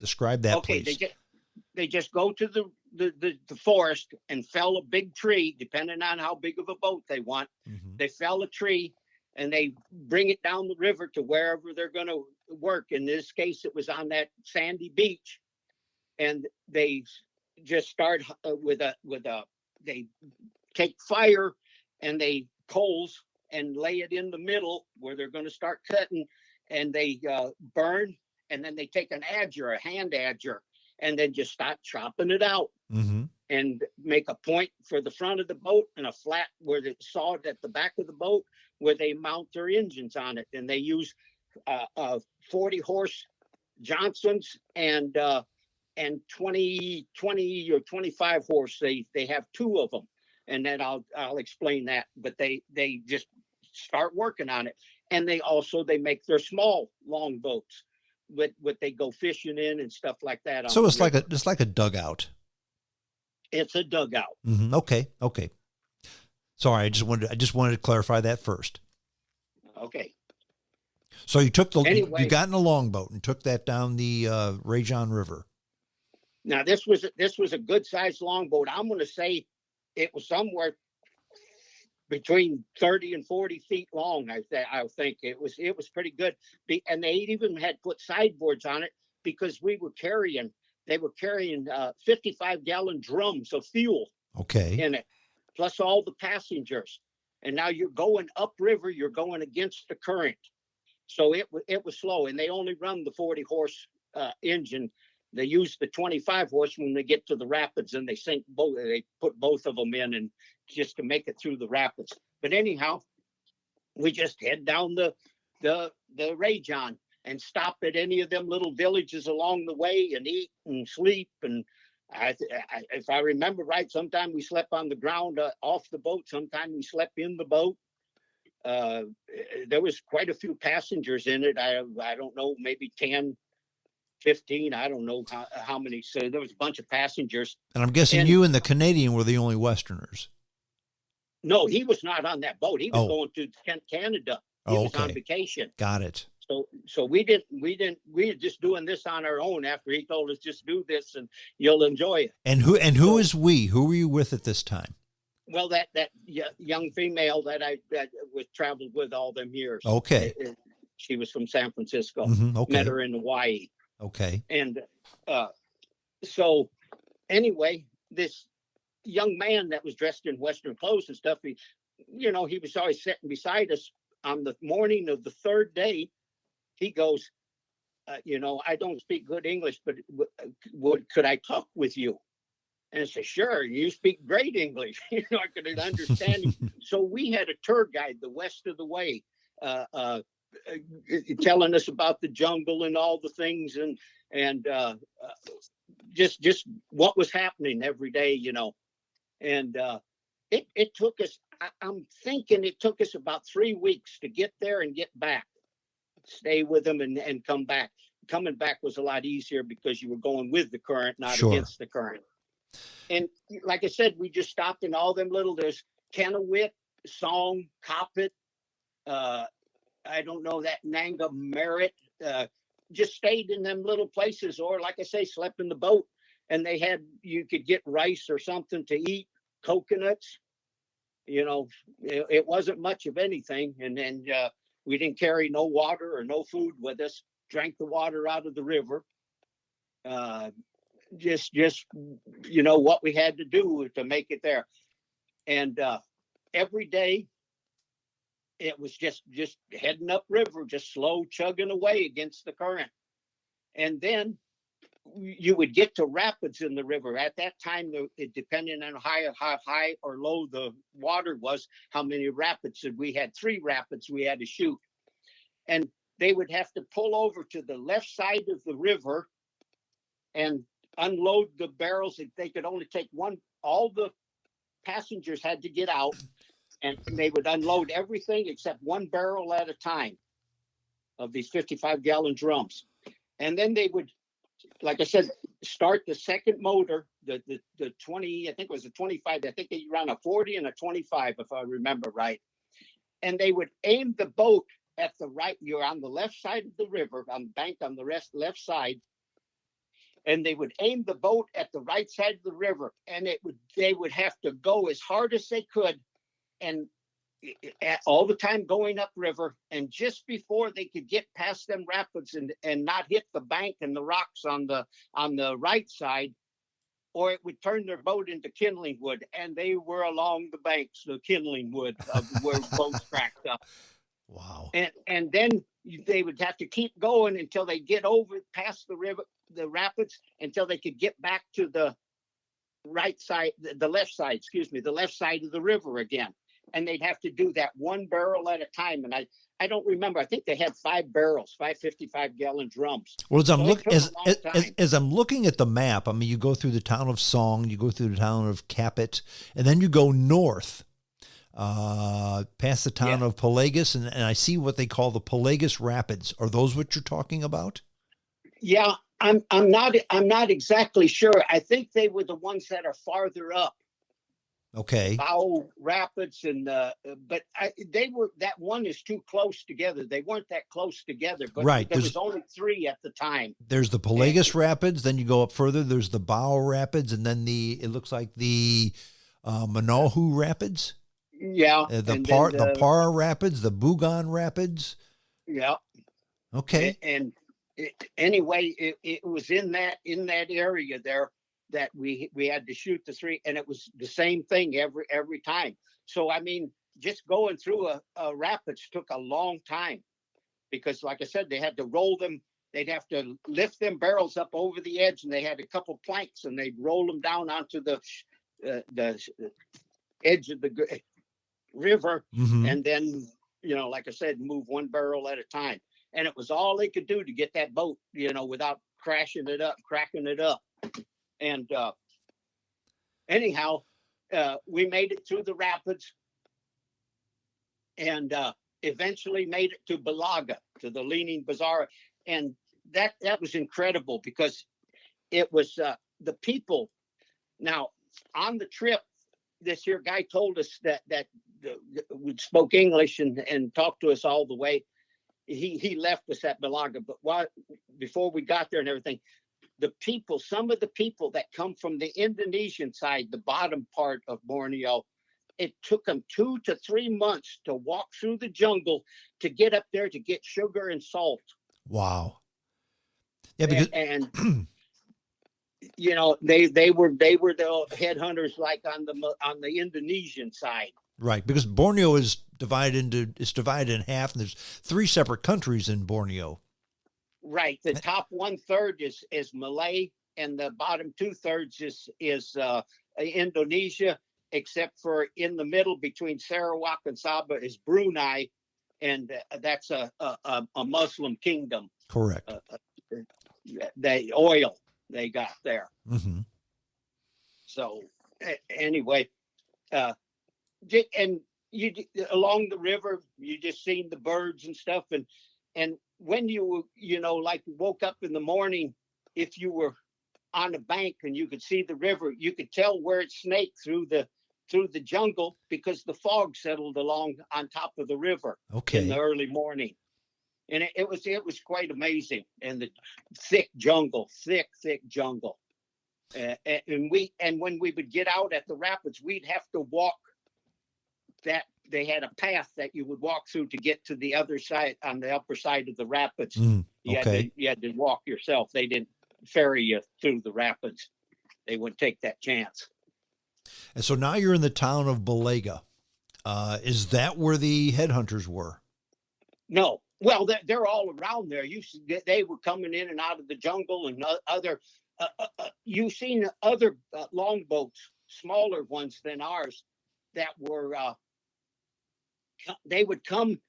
Describe that, Okay, please. they just go to the forest and fell a big tree, depending on how big of a boat they want. Mm-hmm. They fell a tree and they bring it down the river to wherever they're going to work. In this case, it was on that sandy beach, and they just start they take fire and they coals and lay it in the middle where they're going to start cutting, and they burn, and then they take an adger, a hand adger, and then just start chopping it out. Mm-hmm. And make a point for the front of the boat and a flat where they saw it at the back of the boat where they mount their engines on it. And they use 40 horse Johnsons and 20 or 25 horse. They have two of them, and then I'll explain that. But they just start working on it, and they make their small long boats with what they go fishing in and stuff like that. So it's like a dugout. It's a dugout. Mm-hmm. Okay. Sorry, I just wanted to clarify that first. Okay. So you took you got in a longboat and took that down the Rajang River. Now this was a good sized longboat. I'm going to say it was somewhere between 30 and 40 feet long. I think it was pretty good. And they even had put sideboards on it because they were carrying 55-gallon drums of fuel in it, plus all the passengers. And now you're going upriver, you're going against the current. So it was slow, and they only run the 40 horse engine. They use the 25 horse when they get to the rapids, and they sink both. They put both of them in, and just to make it through the rapids. But anyhow, we just head down the Rajang and stop at any of them little villages along the way and eat and sleep. And if I remember right, sometime we slept on the ground off the boat. Sometime we slept in the boat. There was quite a few passengers in it. I don't know, maybe 10, 15. I don't know how many. So there was a bunch of passengers. And I'm guessing you and the Canadian were the only Westerners. No, he was not on that boat. He was going to Canada. He was on vacation. Got it. So we were just doing this on our own after he told us just do this and you'll enjoy it. And who is we? Who were you with at this time? Well, that young female that was traveled with all them years. Okay. She was from San Francisco. Mm-hmm. Okay. Met her in Hawaii. Okay. And so anyway, this young man that was dressed in Western clothes and stuff, he was always sitting beside us. On the morning of the third day, he goes, I don't speak good English, but could I talk with you? And I said, sure, you speak great English. I could understand you. So we had a tour guide the west of the way, telling us about the jungle and all the things and just what was happening every day, And it took us, I'm thinking it took us about 3 weeks to get there and get back, stay with them and come back. Coming back was a lot easier because you were going with the current, not against the current. And like I said, we just stopped in all them there's Kennewick, Song, Coppet, I don't know, that Nanga Merritt, just stayed in them little places, or like I say, slept in the boat, and you could get rice or something to eat, coconuts. It wasn't much of anything. And then we didn't carry no water or no food with us, drank the water out of the river. Just what we had to do to make it there. And every day it was just heading up river, just slow chugging away against the current. And then you would get to rapids in the river. At that time, it depended on how high or low the water was, how many rapids. And we had 3 rapids we had to shoot. And they would have to pull over to the left side of the river and unload the barrels. They could only take one. All the passengers had to get out, and they would unload everything except 1 barrel at a time of these 55-gallon drums. And then they would, like I said, start the second motor, the 20, I think it was a 25. I think they ran a 40 and a 25, if I remember right. And they would aim the boat at the right. You're on the left side of the river, on the bank on the left side. and they would aim the boat at the right side of the river, and they would have to go as hard as they could, and all the time going upriver. And just before they could get past them rapids and not hit the bank and the rocks on the right side, or it would turn their boat into kindling wood, and they were along the banks of kindling wood of where boats cracked up. Wow. And then they would have to keep going until they get over past the river, the rapids, until they could get back to the right side, the left side, the left side of the river again. And they'd have to do that one barrel at a time. And I don't remember. I think they had 5 barrels, 5 55-gallon drums. Well, as I'm looking at the map, I mean, you go through the town of Song, you go through the town of Capit, and then you go north, past the town of Pelagus, and I see what they call the Pelagus Rapids. Are those what you're talking about? Yeah, I'm not exactly sure. I think they were the ones that are farther up. Okay. Bow Rapids but that one is too close together. They weren't that close together, but right. There was only 3 at the time. There's the Pelagus Rapids, then you go up further, there's the Bow Rapids, and then it looks like the Manahu Rapids. Yeah. The Para Rapids, the Bugan Rapids. Yeah. Okay. Anyway, it was in that area there that we had to shoot the 3, and it was the same thing every time. So I mean, just going through a rapids took a long time, because like I said, they had to roll them. They'd have to lift them barrels up over the edge, and they had a couple planks, and they'd roll them down onto the edge of the river, and then, like I said, move one barrel at a time. And it was all they could do to get that boat, without crashing it up, cracking it up. And anyhow, we made it through the rapids, and eventually made it to Balaga, to the Leaning Bazaar. And that was incredible, because it was the people. Now, on the trip, this here guy told us that we spoke English and talked to us all the way. He left us at Balaga, but before we got there and everything, some of the people that come from the Indonesian side, the bottom part of Borneo, it took them 2 to 3 months to walk through the jungle to get up there to get sugar and salt. Wow. Yeah, because and they were the headhunters, like on the Indonesian side. Right, because Borneo is divided in half, and there's 3 separate countries in Borneo. Right. The top 1/3 is Malay, and the bottom 2/3 is Indonesia, except for in the middle between Sarawak and Sabah is Brunei, and that's a Muslim kingdom. Correct. The oil they got there. Mm-hmm. So anyway, and you along the river, you just seen the birds and stuff, and when you like woke up in the morning, if you were on a bank and you could see the river, you could tell where it snaked through the jungle, because the fog settled along on top of the river. Okay. In the early morning. And it was quite amazing. And the thick jungle. And when we would get out at the rapids, we'd have to walk that. They had a path that you would walk through to get to the other side, on the upper side of the rapids. Okay. You had to walk yourself. They didn't ferry you through the rapids. They wouldn't take that chance. And so now you're in the town of Balaga. Is that where the headhunters were? No. Well, they're all around there. They were coming in and out of the jungle, and other. You've seen other longboats, smaller ones than ours, that were. They would come.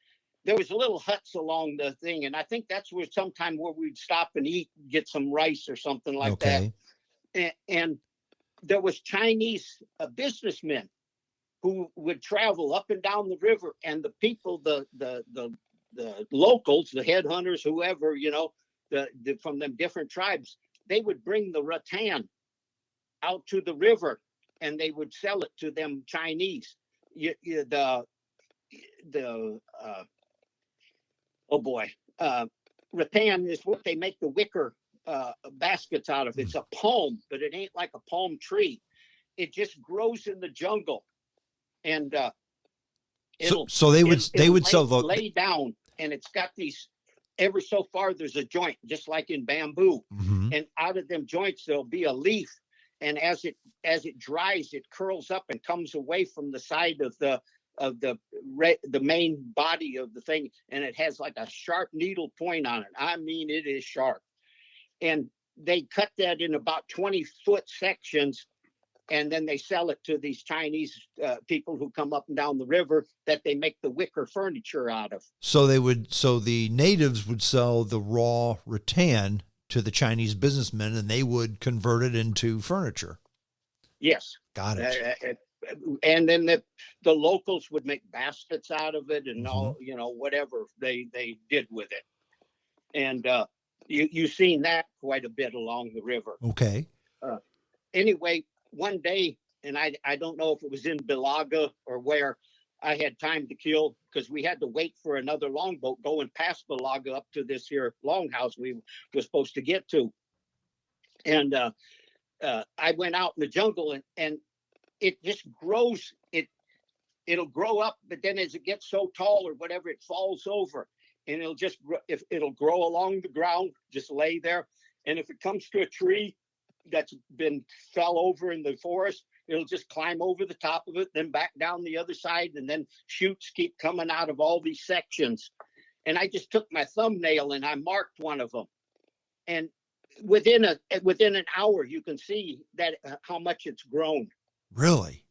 There was little huts along the thing, and I think that's where we'd stop and eat, get some rice or something like that. And there was Chinese businessmen who would travel up and down the river, and the people, the locals, the headhunters, whoever, from them different tribes, they would bring the rattan out to the river, and they would sell it to them Chinese. Rattan is what they make the wicker baskets out of. It's a palm, but it ain't like a palm tree. It just grows in the jungle, and so they would sell the lay down, and it's got these. Every so far, there's a joint, just like in bamboo, and out of them joints there'll be a leaf, and as it dries, it curls up and comes away from the side of the main body of the thing, and it has like a sharp needle point on it. I mean, it is sharp, and they cut that in about 20-foot sections. And then they sell it to these Chinese people who come up and down the river that they make the wicker furniture out of. So the natives would sell the raw rattan to the Chinese businessmen, and they would convert it into furniture. Yes. Got it. And then the locals would make baskets out of it and all, whatever they did with it. And you've seen that quite a bit along the river. Okay. Anyway, one day, and I don't know if it was in Bilaga or where, I had time to kill because we had to wait for another longboat going past Bilaga up to this here longhouse we were supposed to get to. And I went out in the jungle, and it just grows. It'll grow up, but then as it gets so tall or whatever, it falls over, and it'll grow along the ground, just lay there. And if it comes to a tree that's been fell over in the forest, it'll just climb over the top of it, then back down the other side, and then shoots keep coming out of all these sections. And I just took my thumbnail and I marked one of them, and within an hour you can see that how much it's grown. Really?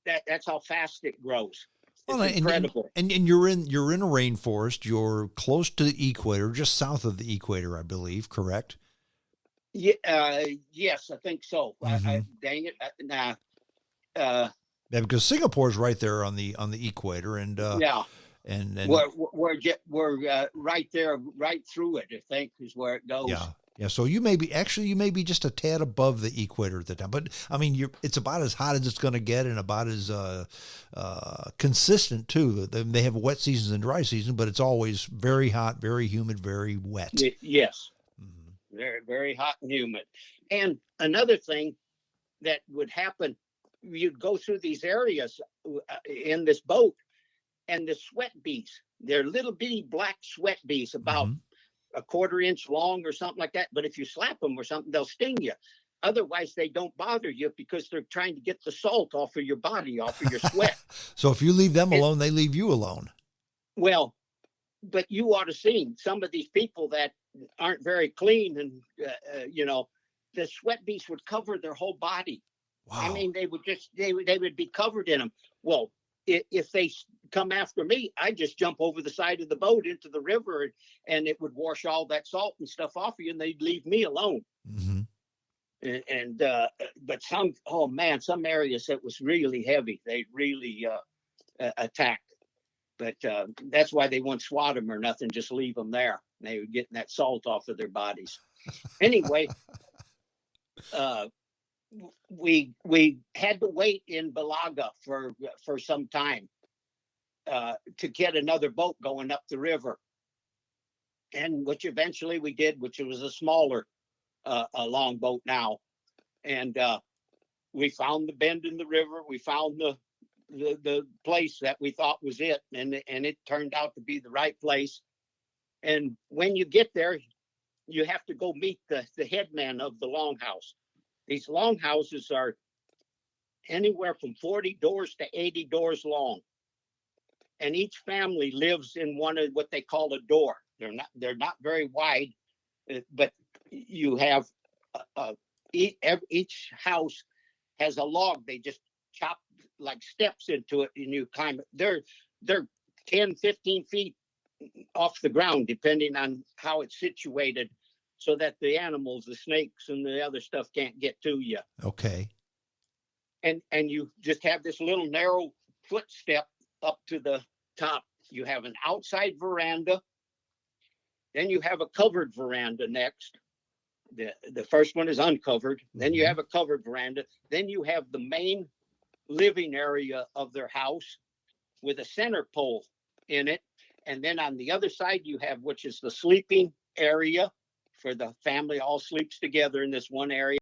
That's how fast it grows. Well, it's incredible. And you're in a rainforest. You're close to the equator, just south of the equator, I believe. Correct? Yeah, yes, I think so. Mm-hmm. Dang it, yeah, because Singapore is right there on the equator, and yeah, and we're right there, right through it. I think is where it goes. Yeah. So you may be just a tad above the equator at the time, but I mean, it's about as hot as it's going to get, and about as consistent too. They have wet seasons and dry seasons, but it's always very hot, very humid, very wet. Yes. Very, very hot and humid. And another thing that would happen, you'd go through these areas in this boat, and the sweat bees, they're little bitty black sweat bees, about a quarter-inch long or something like that. But if you slap them or something, they'll sting you. Otherwise, they don't bother you because they're trying to get the salt off of your body, off of your sweat. So if you leave them alone, they leave you alone. Well, but you ought to see some of these people that aren't very clean, and the sweat bees would cover their whole body. Wow. I mean, they would be covered in them. Well, if they come after me, I just jump over the side of the boat into the river, and it would wash all that salt and stuff off of you, and they'd leave me alone. But some areas that was really heavy, they really attacked. But that's why they wouldn't swat them or nothing, just leave them there. They were getting that salt off of their bodies. Anyway, we had to wait in Bilaga for some time to get another boat going up the river. And which eventually we did, which was a smaller a longboat now. And we found the bend in the river. We found the place that we thought was it, and it turned out to be the right place. And when you get there, you have to go meet the headman of the longhouse. These longhouses are anywhere from 40 doors to 80 doors long, and each family lives in one of what they call a door. They're not very wide, but you have each house has a log. They just chop like steps into it, and you climb it. They're 10, 15 feet off the ground, depending on how it's situated, so that the animals, the snakes and the other stuff can't get to you. Okay. And you just have this little narrow footstep up to the top. You have an outside veranda. Then you have a covered veranda next. The first one is uncovered. Then you have a covered veranda. Then you have the main living area of their house with a center pole in it. And then on the other side, you have, which is the sleeping area for the family all sleeps together in this one area.